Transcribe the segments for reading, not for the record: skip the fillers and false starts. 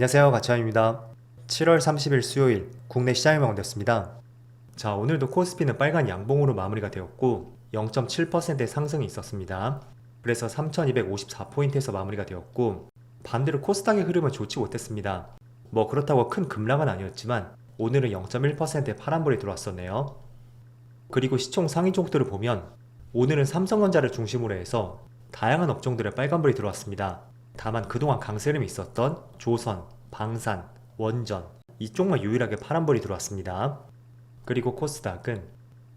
안녕하세요, 가차입니다. 7월 30일 수요일 국내 시장이 마감되었습니다. 자, 오늘도 코스피는 빨간 양봉으로 마무리가 되었고 0.7%의 상승이 있었습니다. 그래서 3254포인트에서 마무리가 되었고, 반대로 코스닥의 흐름은 좋지 못했습니다. 뭐 그렇다고 큰 급락은 아니었지만 오늘은 0.1%의 파란불이 들어왔었네요. 그리고 시총 상위 종목들을 보면 오늘은 삼성전자를 중심으로 해서 다양한 업종들의 빨간불이 들어왔습니다. 다만 그동안 강세름이 있었던 조선, 방산, 원전 이쪽만 유일하게 파란불이 들어왔습니다. 그리고 코스닥은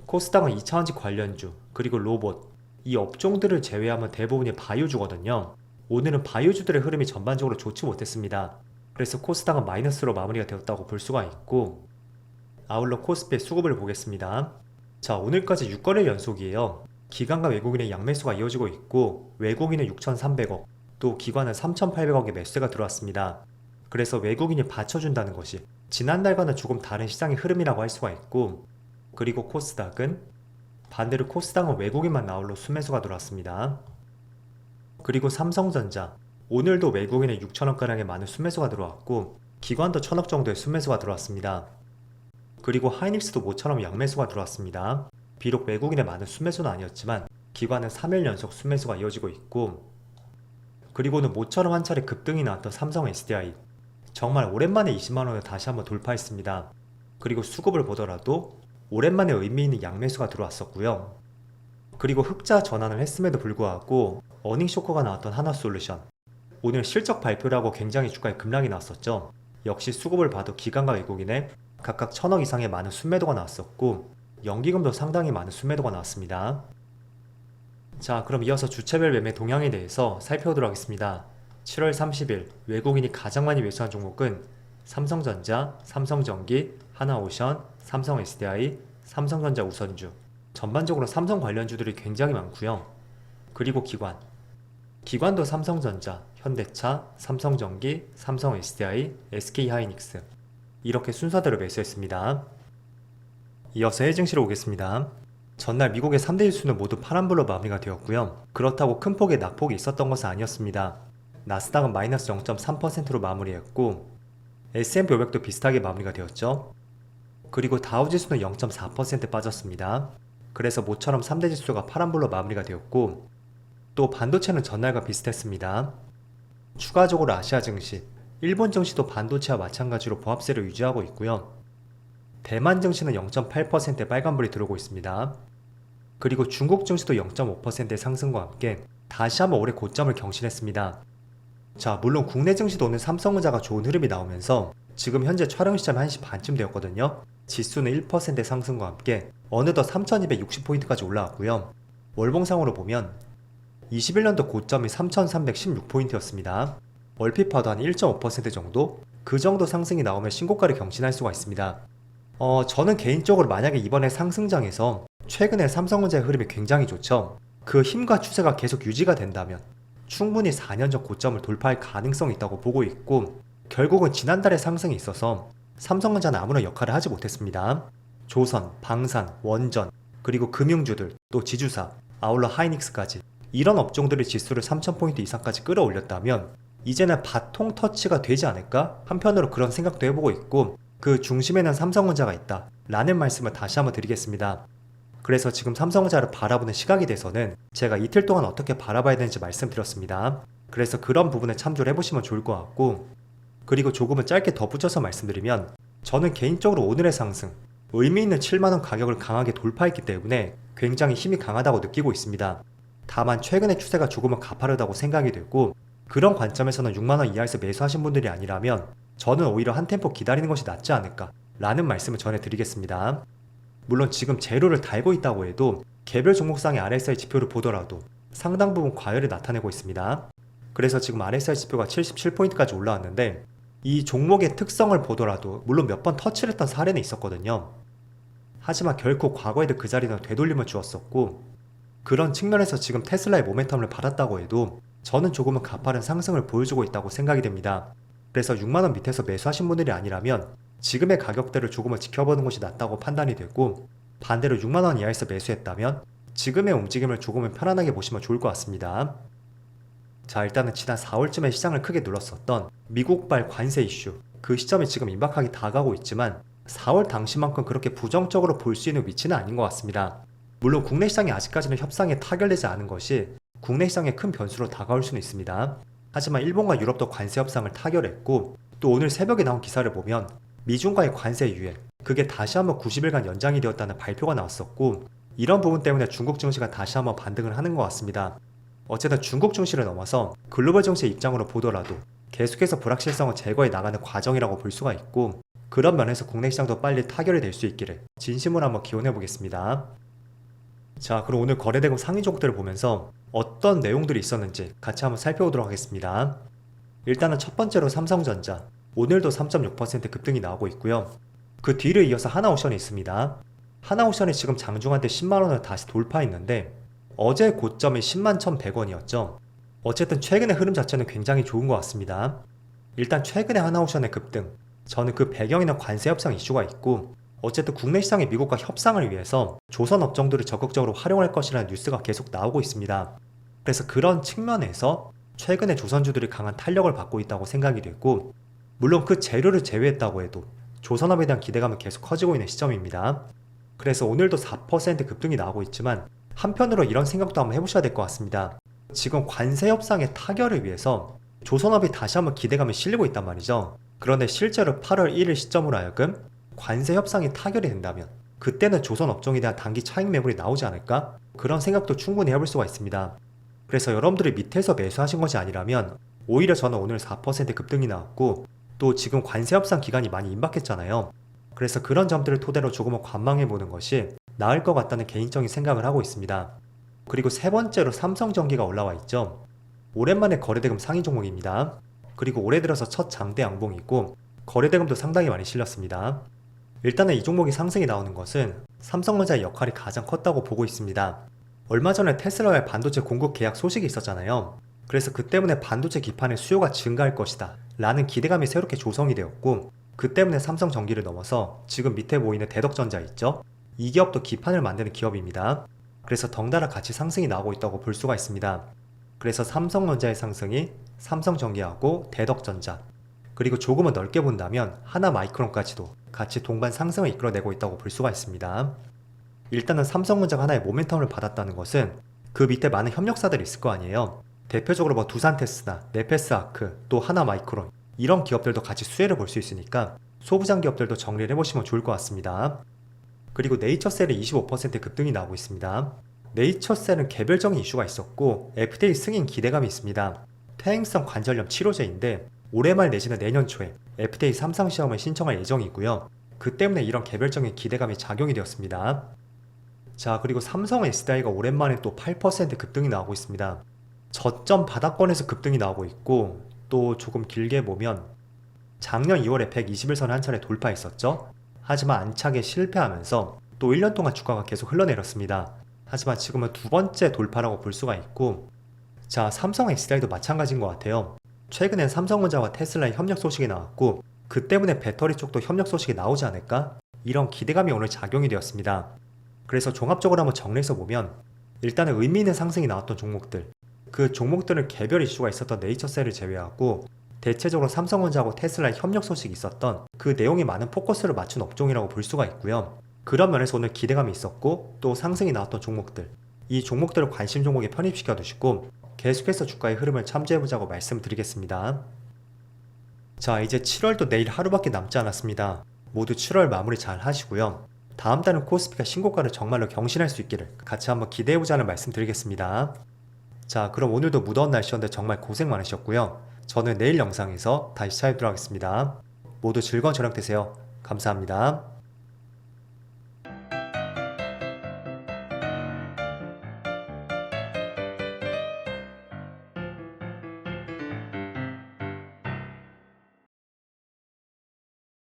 2차원지 관련주, 그리고 로봇 이 업종들을 제외하면 대부분이 바이오주거든요. 오늘은 바이오주들의 흐름이 전반적으로 좋지 못했습니다. 그래서 코스닥은 마이너스로 마무리가 되었다고 볼 수가 있고, 아울러 코스피의 수급을 보겠습니다. 자, 오늘까지 6거래 연속이에요. 기관과 외국인의 양매수가 이어지고 있고, 외국인은 6,300억, 또 기관은 3,800억의 매수세가 들어왔습니다. 그래서 외국인이 받쳐준다는 것이 지난달과는 조금 다른 시장의 흐름이라고 할 수가 있고, 그리고 반대로 코스닥은 외국인만 나홀로 순매수가 들어왔습니다. 그리고 삼성전자 오늘도 외국인의 6천억가량의 많은 순매수가 들어왔고, 기관도 1,000억 정도의 순매수가 들어왔습니다. 그리고 하이닉스도 모처럼 양매수가 들어왔습니다. 비록 외국인의 많은 순매수는 아니었지만 기관은 3일 연속 순매수가 이어지고 있고, 그리고는 모처럼 한 차례 급등이 나왔던 삼성 SDI 정말 오랜만에 20만원을 다시 한번 돌파했습니다. 그리고 수급을 보더라도 오랜만에 의미있는 양매수가 들어왔었고요. 그리고 흑자 전환을 했음에도 불구하고 어닝 쇼크가 나왔던 하나솔루션 오늘 실적 발표를 하고 굉장히 주가에 급락이 나왔었죠. 역시 수급을 봐도 기관과 외국인의 각각 1,000억 이상의 많은 순매도가 나왔었고, 연기금도 상당히 많은 순매도가 나왔습니다. 자, 그럼 이어서 주체별 매매 동향에 대해서 살펴보도록 하겠습니다. 7월 30일 외국인이 가장 많이 매수한 종목은 삼성전자, 삼성전기, 하나오션, 삼성 SDI, 삼성전자 우선주, 전반적으로 삼성 관련주들이 굉장히 많고요. 그리고 기관도 삼성전자, 현대차, 삼성전기, 삼성 SDI, SK하이닉스 이렇게 순서대로 매수했습니다. 이어서 해증시로 오겠습니다. 전날 미국의 3대 지수는 모두 파란불로 마무리가 되었고요. 그렇다고 큰 폭의 낙폭이 있었던 것은 아니었습니다. 나스닥은 마이너스 0.3%로 마무리했고, S&P 500도 비슷하게 마무리가 되었죠. 그리고 다우지수는 0.4% 빠졌습니다. 그래서 모처럼 3대 지수가 파란불로 마무리가 되었고, 또 반도체는 전날과 비슷했습니다. 추가적으로 아시아 증시, 일본 증시도 반도체와 마찬가지로 보합세를 유지하고 있고요. 대만 증시는 0.8%의 빨간불이 들어오고 있습니다. 그리고 중국 증시도 0.5%의 상승과 함께 다시 한번 올해 고점을 경신했습니다. 자, 물론 국내 증시도 오늘 삼성전자가 좋은 흐름이 나오면서 지금 현재 촬영 시점 1시 반쯤 되었거든요. 지수는 1%의 상승과 함께 어느덧 3260포인트까지 올라왔고요. 월봉상으로 보면 21년도 고점이 3316포인트였습니다. 얼핏 봐도 한 1.5% 정도? 그 정도 상승이 나오면 신고가를 경신할 수가 있습니다. 저는 개인적으로 만약에 이번에 상승장에서 최근에 삼성전자의 흐름이 굉장히 좋죠. 그 힘과 추세가 계속 유지가 된다면 충분히 4년 전 고점을 돌파할 가능성이 있다고 보고 있고, 결국은 지난달에 상승이 있어서 삼성전자는 아무런 역할을 하지 못했습니다. 조선, 방산, 원전, 그리고 금융주들, 또 지주사, 아울러 하이닉스까지 이런 업종들의 지수를 3000포인트 이상까지 끌어올렸다면 이제는 바통 터치가 되지 않을까? 한편으로 그런 생각도 해보고 있고, 그 중심에는 삼성전자가 있다 라는 말씀을 다시 한번 드리겠습니다. 그래서 지금 삼성전자를 바라보는 시각에 대해서는 제가 이틀 동안 어떻게 바라봐야 되는지 말씀드렸습니다. 그래서 그런 부분에 참조를 해보시면 좋을 것 같고, 그리고 조금은 짧게 덧붙여서 말씀드리면 저는 개인적으로 오늘의 상승 의미있는 7만원 가격을 강하게 돌파했기 때문에 굉장히 힘이 강하다고 느끼고 있습니다. 다만 최근의 추세가 조금은 가파르다고 생각이 되고, 그런 관점에서는 6만원 이하에서 매수하신 분들이 아니라면 저는 오히려 한 템포 기다리는 것이 낫지 않을까 라는 말씀을 전해드리겠습니다. 물론 지금 제로를 달고 있다고 해도 개별 종목상의 RSI 지표를 보더라도 상당 부분 과열을 나타내고 있습니다. 그래서 지금 RSI 지표가 77포인트까지 올라왔는데, 이 종목의 특성을 보더라도 물론 몇 번 터치를 했던 사례는 있었거든요. 하지만 결코 과거에도 그 자리는 되돌림을 주었었고, 그런 측면에서 지금 테슬라의 모멘텀을 받았다고 해도 저는 조금은 가파른 상승을 보여주고 있다고 생각이 됩니다. 그래서 6만원 밑에서 매수하신 분들이 아니라면 지금의 가격대를 조금은 지켜보는 것이 낫다고 판단이 되고, 반대로 6만원 이하에서 매수했다면 지금의 움직임을 조금은 편안하게 보시면 좋을 것 같습니다. 자, 일단은 지난 4월쯤에 시장을 크게 눌렀었던 미국발 관세 이슈, 그 시점이 지금 임박하게 다가오고 있지만 4월 당시만큼 그렇게 부정적으로 볼 수 있는 위치는 아닌 것 같습니다. 물론 국내 시장이 아직까지는 협상에 타결되지 않은 것이 국내 시장의 큰 변수로 다가올 수는 있습니다. 하지만 일본과 유럽도 관세 협상을 타결했고, 또 오늘 새벽에 나온 기사를 보면 미중과의 관세 유예, 그게 다시 한번 90일간 연장이 되었다는 발표가 나왔었고, 이런 부분 때문에 중국 증시가 다시 한번 반등을 하는 것 같습니다. 어쨌든 중국 증시를 넘어서 글로벌 증시의 입장으로 보더라도 계속해서 불확실성을 제거해 나가는 과정이라고 볼 수가 있고, 그런 면에서 국내 시장도 빨리 타결이 될 수 있기를 진심으로 한번 기원해 보겠습니다. 자, 그럼 오늘 거래대금 상위 종목들을 보면서 어떤 내용들이 있었는지 같이 한번 살펴보도록 하겠습니다. 일단은 첫 번째로 삼성전자, 오늘도 3.6% 급등이 나오고 있고요. 그 뒤를 이어서 하나오션이 있습니다. 하나오션이 지금 장중한테 10만원을 다시 돌파했는데 어제 고점이 10만 1,100원이었죠. 어쨌든 최근의 흐름 자체는 굉장히 좋은 것 같습니다. 일단 최근의 하나오션의 급등, 저는 그 배경에는 관세 협상 이슈가 있고, 어쨌든 국내 시장의 미국과 협상을 위해서 조선 업종들을 적극적으로 활용할 것이라는 뉴스가 계속 나오고 있습니다. 그래서 그런 측면에서 최근에 조선주들이 강한 탄력을 받고 있다고 생각이 되고, 물론 그 재료를 제외했다고 해도 조선업에 대한 기대감은 계속 커지고 있는 시점입니다. 그래서 오늘도 4% 급등이 나오고 있지만, 한편으로 이런 생각도 한번 해보셔야 될 것 같습니다. 지금 관세 협상의 타결을 위해서 조선업이 다시 한번 기대감이 실리고 있단 말이죠. 그런데 실제로 8월 1일 시점으로 하여금 관세 협상이 타결이 된다면 그때는 조선 업종에 대한 단기 차익 매물이 나오지 않을까? 그런 생각도 충분히 해볼 수가 있습니다. 그래서 여러분들이 밑에서 매수하신 것이 아니라면 오히려 저는 오늘 4% 급등이 나왔고, 또 지금 관세 협상 기간이 많이 임박했잖아요. 그래서 그런 점들을 토대로 조금은 관망해 보는 것이 나을 것 같다는 개인적인 생각을 하고 있습니다. 그리고 세 번째로 삼성전기가 올라와 있죠. 오랜만에 거래대금 상위 종목입니다. 그리고 올해 들어서 첫 장대 양봉이고 거래대금도 상당히 많이 실렸습니다. 일단은 이 종목이 상승이 나오는 것은 삼성전자의 역할이 가장 컸다고 보고 있습니다. 얼마 전에 테슬라의 반도체 공급 계약 소식이 있었잖아요. 그래서 그 때문에 반도체 기판의 수요가 증가할 것이다 라는 기대감이 새롭게 조성이 되었고, 그 때문에 삼성전기를 넘어서 지금 밑에 보이는 대덕전자 있죠? 이 기업도 기판을 만드는 기업입니다. 그래서 덩달아 같이 상승이 나오고 있다고 볼 수가 있습니다. 그래서 삼성전자의 상승이 삼성전기하고 대덕전자, 그리고 조금은 넓게 본다면 하나마이크론까지도 같이 동반 상승을 이끌어내고 있다고 볼 수가 있습니다. 일단은 삼성전자가 하나의 모멘텀을 받았다는 것은 그 밑에 많은 협력사들이 있을 거 아니에요. 대표적으로 뭐 두산테스나 네페스아크, 또 하나마이크론, 이런 기업들도 같이 수혜를 볼 수 있으니까 소부장 기업들도 정리를 해보시면 좋을 것 같습니다. 그리고 네이처셀이 25% 급등이 나오고 있습니다. 네이처셀은 개별적인 이슈가 있었고 FDA 승인 기대감이 있습니다. 퇴행성 관절염 치료제인데 올해 말 내지는 내년 초에 FDA 3상 시험을 신청할 예정이고요. 그 때문에 이런 개별적인 기대감이 작용이 되었습니다. 자, 그리고 삼성 SDI가 오랜만에 또 8% 급등이 나오고 있습니다. 저점 바닥권에서 급등이 나오고 있고, 또 조금 길게 보면 작년 2월에 121선을 한 차례 돌파했었죠. 하지만 안착에 실패하면서 또 1년 동안 주가가 계속 흘러내렸습니다. 하지만 지금은 두 번째 돌파라고 볼 수가 있고, 자, 삼성 SDI도 마찬가지인 것 같아요. 최근엔 삼성전자와 테슬라의 협력 소식이 나왔고, 그 때문에 배터리 쪽도 협력 소식이 나오지 않을까? 이런 기대감이 오늘 작용이 되었습니다. 그래서 종합적으로 한번 정리해서 보면 일단은 의미 있는 상승이 나왔던 종목들, 그 종목들은 개별 이슈가 있었던 네이처셀을 제외하고 대체적으로 삼성전자하고 테슬라의 협력 소식이 있었던 그 내용이 많은 포커스를 맞춘 업종이라고 볼 수가 있고요. 그런 면에서 오늘 기대감이 있었고 또 상승이 나왔던 종목들, 이 종목들을 관심 종목에 편입시켜 두시고 계속해서 주가의 흐름을 참조해보자고 말씀드리겠습니다. 자, 이제 7월도 내일 하루밖에 남지 않았습니다. 모두 7월 마무리 잘 하시고요. 다음 달은 코스피가 신고가를 정말로 경신할 수 있기를 같이 한번 기대해보자는 말씀 드리겠습니다. 자, 그럼 오늘도 무더운 날씨였는데 정말 고생 많으셨고요. 저는 내일 영상에서 다시 찾아뵙도록 하겠습니다. 모두 즐거운 저녁 되세요. 감사합니다.